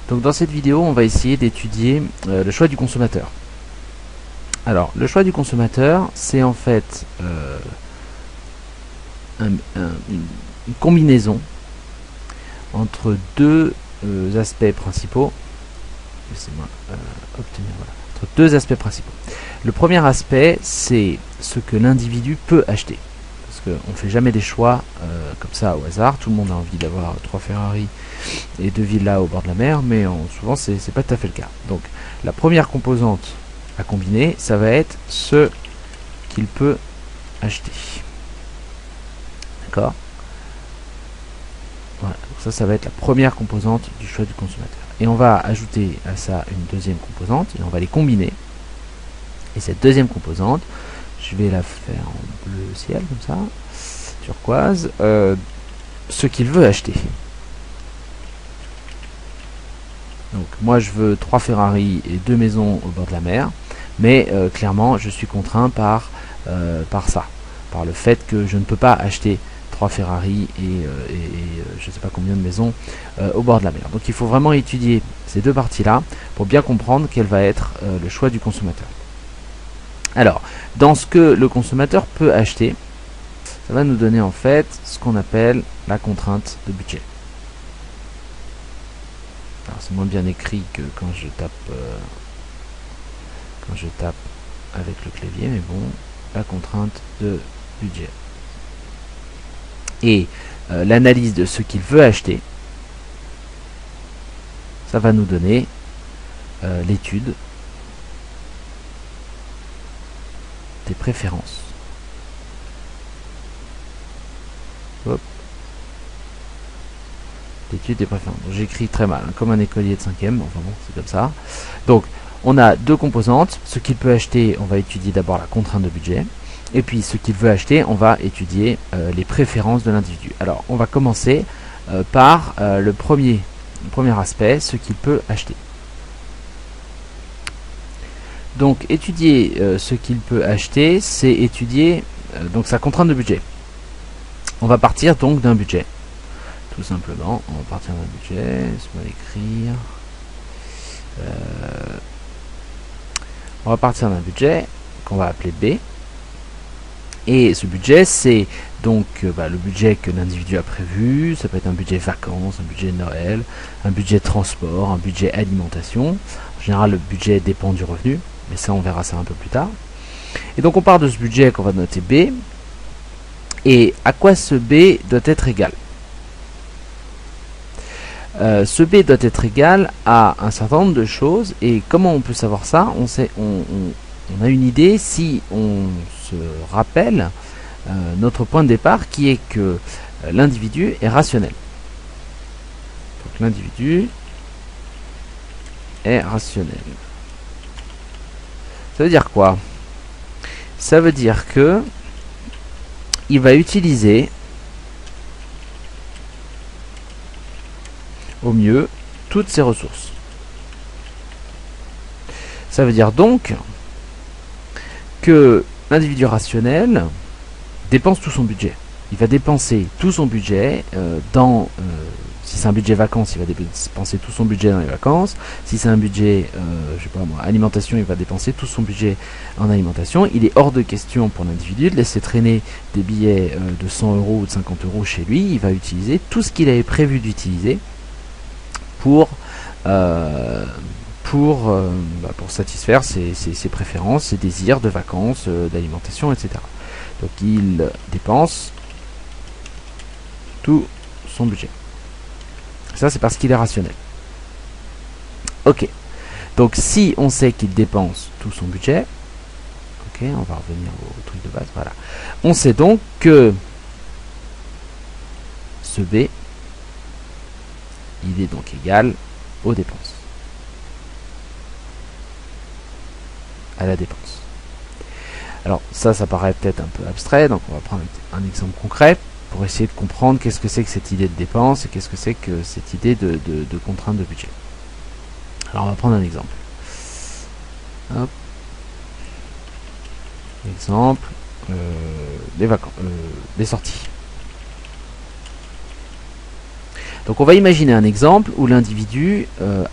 Donc dans cette vidéo, on va essayer d'étudier le choix du consommateur. Alors, le choix du consommateur, c'est en fait une combinaison entre deux aspects principaux. Laissez-moi obtenir, voilà. Entre deux aspects principaux. Le premier aspect, c'est ce que l'individu peut acheter. Parce qu'on ne fait jamais des choix comme ça au hasard. Tout le monde a envie d'avoir 3 Ferrari et 2 villas au bord de la mer, mais souvent c'est pas tout à fait le cas. Donc la première composante à combiner, ça va être ce qu'il peut acheter. D'accord? Voilà, donc ça va être la première composante du choix du consommateur. Et on va ajouter à ça une deuxième composante, et on va les combiner. Et cette deuxième composante, je vais la faire en bleu ciel, comme ça, turquoise, ce qu'il veut acheter. Donc moi je veux 3 Ferrari et 2 maisons au bord de la mer, mais clairement je suis contraint par ça, par le fait que je ne peux pas acheter 3 Ferrari et je ne sais pas combien de maisons au bord de la mer. Donc il faut vraiment étudier ces deux parties-là pour bien comprendre quel va être le choix du consommateur. Alors, dans ce que le consommateur peut acheter, ça va nous donner en fait ce qu'on appelle la contrainte de budget. Alors c'est moins bien écrit que quand je tape avec le clavier, mais bon, la contrainte de budget. Et l'analyse de ce qu'il veut acheter, ça va nous donner l'étude des préférences. Hop. L'étude des préférences. J'écris très mal, hein, comme un écolier de 5e, enfin bon, c'est comme ça. Donc, on a deux composantes. Ce qu'il peut acheter, on va étudier d'abord la contrainte de budget. Et puis, ce qu'il veut acheter, on va étudier les préférences de l'individu. Alors, on va commencer par le premier aspect, ce qu'il peut acheter. Donc, étudier ce qu'il peut acheter, c'est étudier donc sa contrainte de budget. On va partir donc d'un budget. Tout simplement, on va partir d'un budget, laisse-moi l'écrire. On va partir d'un budget qu'on va appeler B. Et ce budget, c'est donc le budget que l'individu a prévu. Ça peut être un budget vacances, un budget Noël, un budget transport, un budget alimentation. En général, le budget dépend du revenu, mais ça, on verra ça un peu plus tard. Et donc, on part de ce budget qu'on va noter B. Et à quoi ce B doit être égal? Ce B doit être égal à un certain nombre de choses. Et comment on peut savoir ça? On a une idée si on se rappelle notre point de départ qui est que l'individu est rationnel. Donc l'individu est rationnel. Ça veut dire quoi? Ça veut dire que il va utiliser au mieux toutes ses ressources. Ça veut dire donc que l'individu rationnel dépense tout son budget. Il va dépenser tout son budget si c'est un budget vacances, il va dépenser tout son budget dans les vacances. Si c'est un budget, je sais pas moi, alimentation, il va dépenser tout son budget en alimentation. Il est hors de question pour l'individu de laisser traîner des billets de 100 € ou de 50 € chez lui. Il va utiliser tout ce qu'il avait prévu d'utiliser pour satisfaire ses préférences, ses désirs de vacances, d'alimentation, etc. Donc il dépense tout son budget. Ça, c'est parce qu'il est rationnel. Ok. Donc si on sait qu'il dépense tout son budget, ok, on va revenir au truc de base, voilà. On sait donc que ce B, il est donc égal aux dépenses. À la dépense. Alors ça paraît peut-être un peu abstrait, donc on va prendre un exemple concret pour essayer de comprendre qu'est-ce que c'est que cette idée de dépense et qu'est-ce que c'est que cette idée de contrainte de budget. Alors on va prendre un exemple. Hop. Exemple, les vacances, les sorties. Donc on va imaginer un exemple où l'individu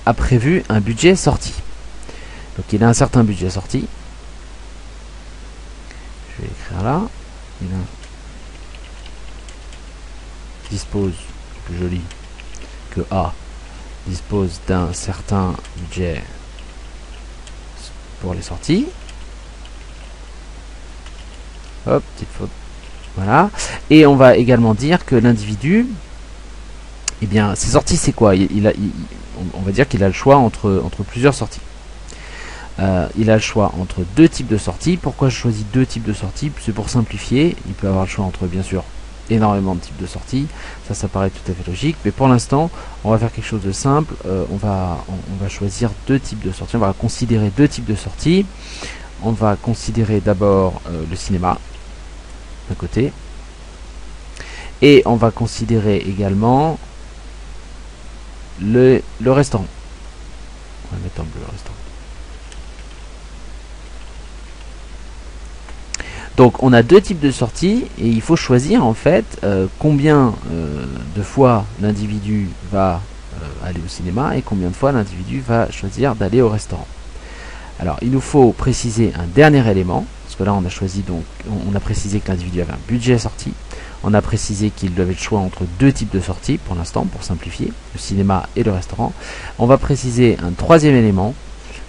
a prévu un budget sorti. Donc il a un certain budget sorti. Je vais écrire là. Il dispose, plus joli que A, dispose d'un certain budget pour les sorties. Hop, petite faute. Voilà. Et on va également dire que l'individu, eh bien, ses sorties, c'est quoi? On va dire qu'il a le choix entre plusieurs sorties. Il a le choix entre deux types de sorties. Pourquoi je choisis deux types de sorties? C'est pour simplifier. Il peut avoir le choix entre, bien sûr, énormément de types de sorties. Ça paraît tout à fait logique. Mais pour l'instant, on va faire quelque chose de simple. On va choisir deux types de sorties. On va considérer deux types de sorties. On va considérer d'abord le cinéma, d'un côté. Et on va considérer également le restaurant. On va mettre en bleu le restaurant. Donc on a deux types de sorties et il faut choisir en fait combien de fois l'individu va aller au cinéma et combien de fois l'individu va choisir d'aller au restaurant. Alors il nous faut préciser un dernier élément, parce que là on a choisi donc, on a précisé que l'individu avait un budget sorti, on a précisé qu'il avait le choix entre deux types de sorties pour l'instant, pour simplifier, le cinéma et le restaurant. On va préciser un troisième élément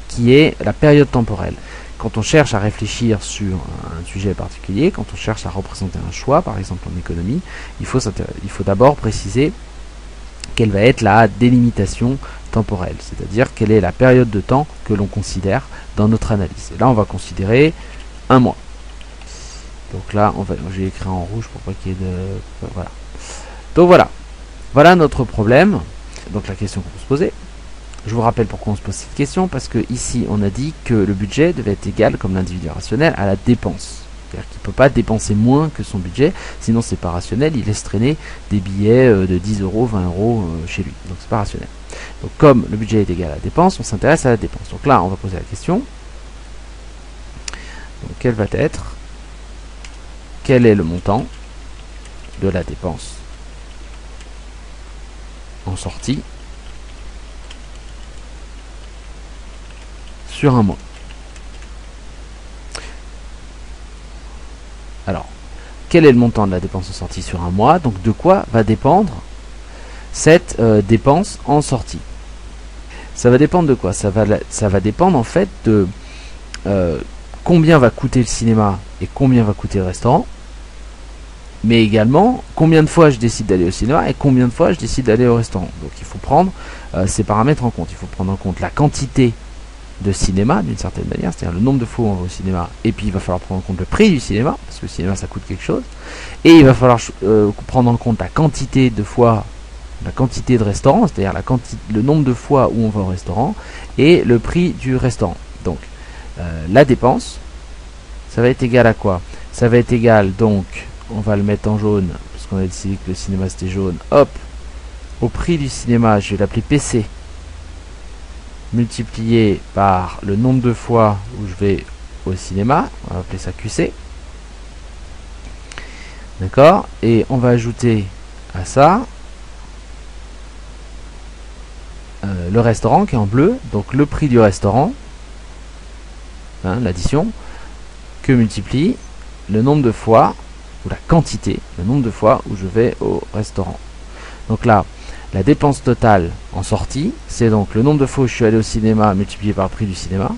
qui est la période temporelle. Quand on cherche à réfléchir sur un sujet particulier, quand on cherche à représenter un choix, par exemple en économie, il faut d'abord préciser quelle va être la délimitation temporelle, c'est-à-dire quelle est la période de temps que l'on considère dans notre analyse. Et là, on va considérer un mois. Donc là, j'ai écrit en rouge pour pas qu'il y ait de... Voilà. Donc voilà notre problème. Donc la question qu'on peut se poser. Je vous rappelle pourquoi on se pose cette question, parce que ici on a dit que le budget devait être égal, comme l'individu rationnel, à la dépense. C'est-à-dire qu'il ne peut pas dépenser moins que son budget, sinon c'est pas rationnel, il laisse traîner des billets de 10 euros, 20 euros chez lui. Donc c'est pas rationnel. Donc comme le budget est égal à la dépense, on s'intéresse à la dépense. Donc là on va poser la question. Donc quel va être, quel est le montant de la dépense en sortie sur un mois. Alors, quel est le montant de la dépense en sortie sur un mois? Donc de quoi va dépendre cette dépense en sortie? Ça va dépendre de quoi? Ça va dépendre en fait de combien va coûter le cinéma et combien va coûter le restaurant, mais également combien de fois je décide d'aller au cinéma et combien de fois je décide d'aller au restaurant. Donc il faut prendre ces paramètres en compte. Il faut prendre en compte la quantité de cinéma d'une certaine manière, c'est-à-dire le nombre de fois où on va au cinéma, et puis il va falloir prendre en compte le prix du cinéma, parce que le cinéma ça coûte quelque chose, et il va falloir prendre en compte la quantité de fois, la quantité de restaurants, c'est-à-dire le nombre de fois où on va au restaurant, et le prix du restaurant. Donc la dépense, ça va être égal à quoi? Ça va être égal, donc, on va le mettre en jaune, parce qu'on a décidé que le cinéma c'était jaune, hop, au prix du cinéma, je vais l'appeler PC, multiplié par le nombre de fois où je vais au cinéma, on va appeler ça QC. D'accord? Et on va ajouter à ça le restaurant qui est en bleu, donc le prix du restaurant, hein, l'addition, que multiplie le nombre de fois, ou la quantité, le nombre de fois où je vais au restaurant. Donc là, la dépense totale en sortie, c'est donc le nombre de fois où je suis allé au cinéma multiplié par le prix du cinéma,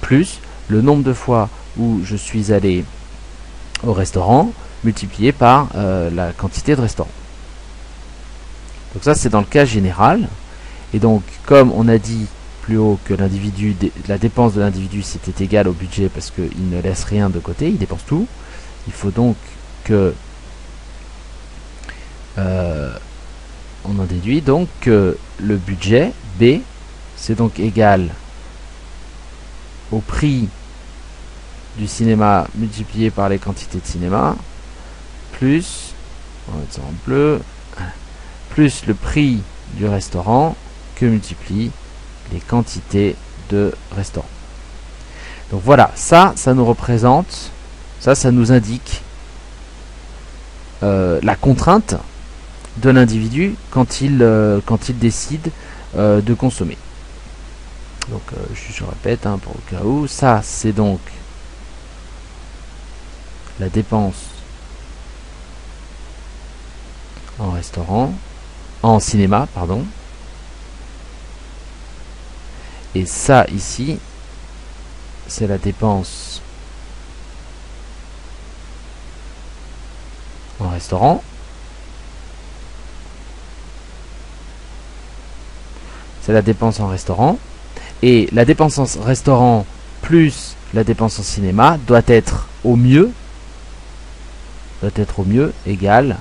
plus le nombre de fois où je suis allé au restaurant multiplié par la quantité de restaurant. Donc ça c'est dans le cas général. Et donc comme on a dit plus haut que la dépense de l'individu c'était égal au budget parce qu'il ne laisse rien de côté, il dépense tout. Il faut donc que on en déduit donc que le budget B c'est donc égal au prix du cinéma multiplié par les quantités de cinéma plus, on va mettre ça en bleu, plus le prix du restaurant que multiplie les quantités de restaurant. Donc voilà, ça nous représente, ça nous indique la contrainte de l'individu quand il décide de consommer. Donc je répète pour le cas où, ça c'est donc la dépense en restaurant, en cinéma, pardon. Et ça ici, c'est la dépense en restaurant. C'est la dépense en restaurant. Et la dépense en restaurant plus la dépense en cinéma doit être au mieux égale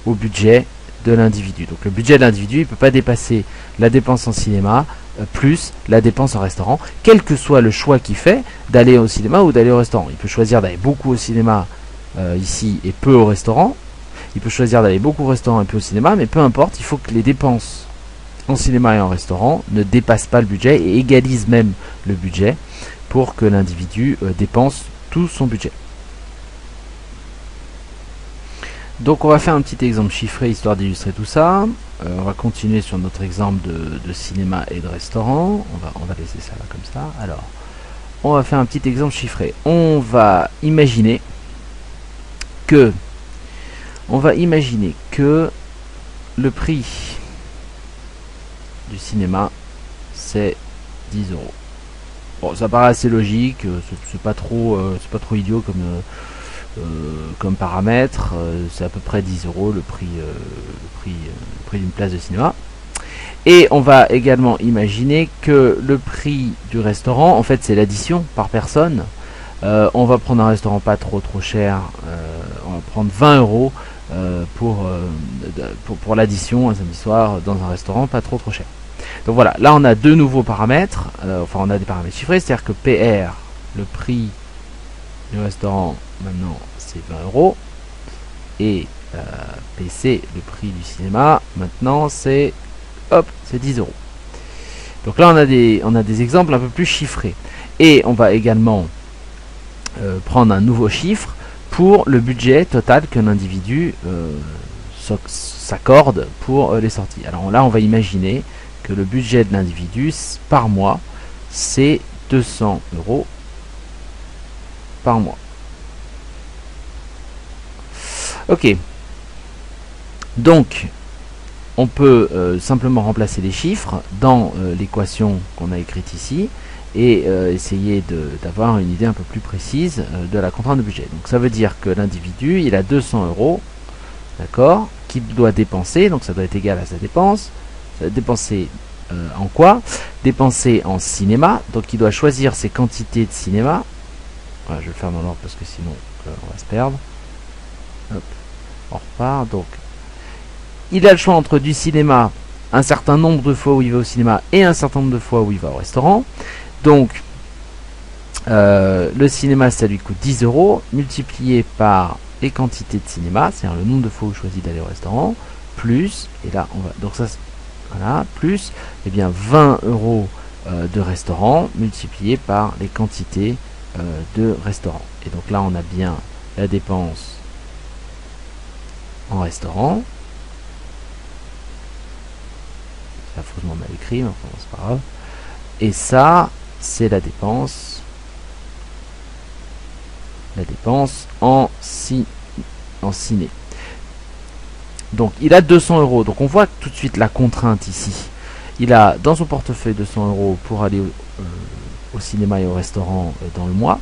au budget de l'individu. Donc le budget de l'individu, il ne peut pas dépasser la dépense en cinéma plus la dépense en restaurant, quel que soit le choix qu'il fait d'aller au cinéma ou d'aller au restaurant. Il peut choisir d'aller beaucoup au cinéma ici et peu au restaurant. Il peut choisir d'aller beaucoup au restaurant et peu au cinéma, mais peu importe, il faut que les dépenses en cinéma et en restaurant ne dépassent pas le budget et égalisent même le budget pour que l'individu dépense tout son budget. Donc on va faire un petit exemple chiffré histoire d'illustrer tout ça. On va continuer sur notre exemple de cinéma et de restaurant. On va laisser ça là comme ça. Alors, on va faire un petit exemple chiffré. On va imaginer que le prix du cinéma c'est 10 €. Bon, ça paraît assez logique, c'est pas trop idiot comme paramètre, c'est à peu près 10 € le prix d'une place de cinéma. Et on va également imaginer que le prix du restaurant, en fait c'est l'addition par personne. On va prendre un restaurant pas trop cher, on va prendre 20 € pour l'addition un samedi soir dans un restaurant pas trop cher. Donc voilà, là on a deux nouveaux paramètres, enfin on a des paramètres chiffrés, c'est-à-dire que PR, le prix du restaurant maintenant c'est 20 €, et PC, le prix du cinéma maintenant c'est 10 €. Donc là on a des exemples un peu plus chiffrés, et on va également prendre un nouveau chiffre pour le budget total qu'un individu s'accorde pour les sorties. Alors là on va imaginer que le budget de l'individu par mois c'est 200 € par mois. Ok, donc on peut simplement remplacer les chiffres dans l'équation qu'on a écrite ici et essayer d'avoir une idée un peu plus précise de la contrainte de budget. Donc ça veut dire que l'individu il a 200 €, d'accord, qu'il doit dépenser, donc ça doit être égal à sa dépense. Ça doit dépenser en quoi? Dépenser en cinéma, donc il doit choisir ses quantités de cinéma. Voilà, je vais le faire dans l'ordre parce que sinon on va se perdre. Hop, on repart. Donc il a le choix entre du cinéma, un certain nombre de fois où il va au cinéma et un certain nombre de fois où il va au restaurant. Donc le cinéma ça lui coûte 10 € multiplié par les quantités de cinéma, c'est-à-dire le nombre de fois où il choisit d'aller au restaurant, plus, et là on va, donc ça voilà, plus et bien 20 € de restaurant multiplié par les quantités de restaurant. Et donc là on a bien la dépense en restaurant. C'est affreusement mal écrit, mais enfin c'est pas grave. Et ça c'est la dépense en ciné. Donc il a 200 €. Donc on voit tout de suite la contrainte ici. Il a dans son portefeuille 200 € pour aller au cinéma et au restaurant dans le mois.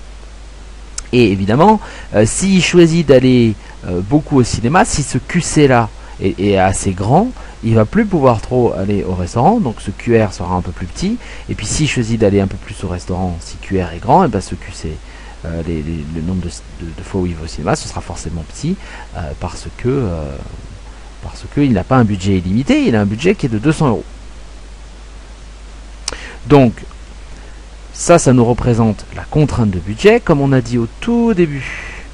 Et évidemment, s'il choisit d'aller beaucoup au cinéma, si ce QC là est assez grand, il va plus pouvoir trop aller au restaurant, donc ce QR sera un peu plus petit. Et puis s'il choisit d'aller un peu plus au restaurant, si QR est grand, et ben ce QC, le nombre de fois où il va au cinéma, ce sera forcément petit parce que il n'a pas un budget illimité, il a un budget qui est de 200 €. Donc ça nous représente la contrainte de budget, comme on a dit au tout début.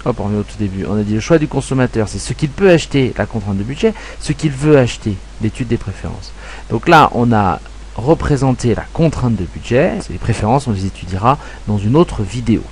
Hop, on revient au tout début. On a dit le choix du consommateur, c'est ce qu'il peut acheter, la contrainte de budget, ce qu'il veut acheter, l'étude des préférences. Donc là, on a représenté la contrainte de budget. Les préférences, on les étudiera dans une autre vidéo.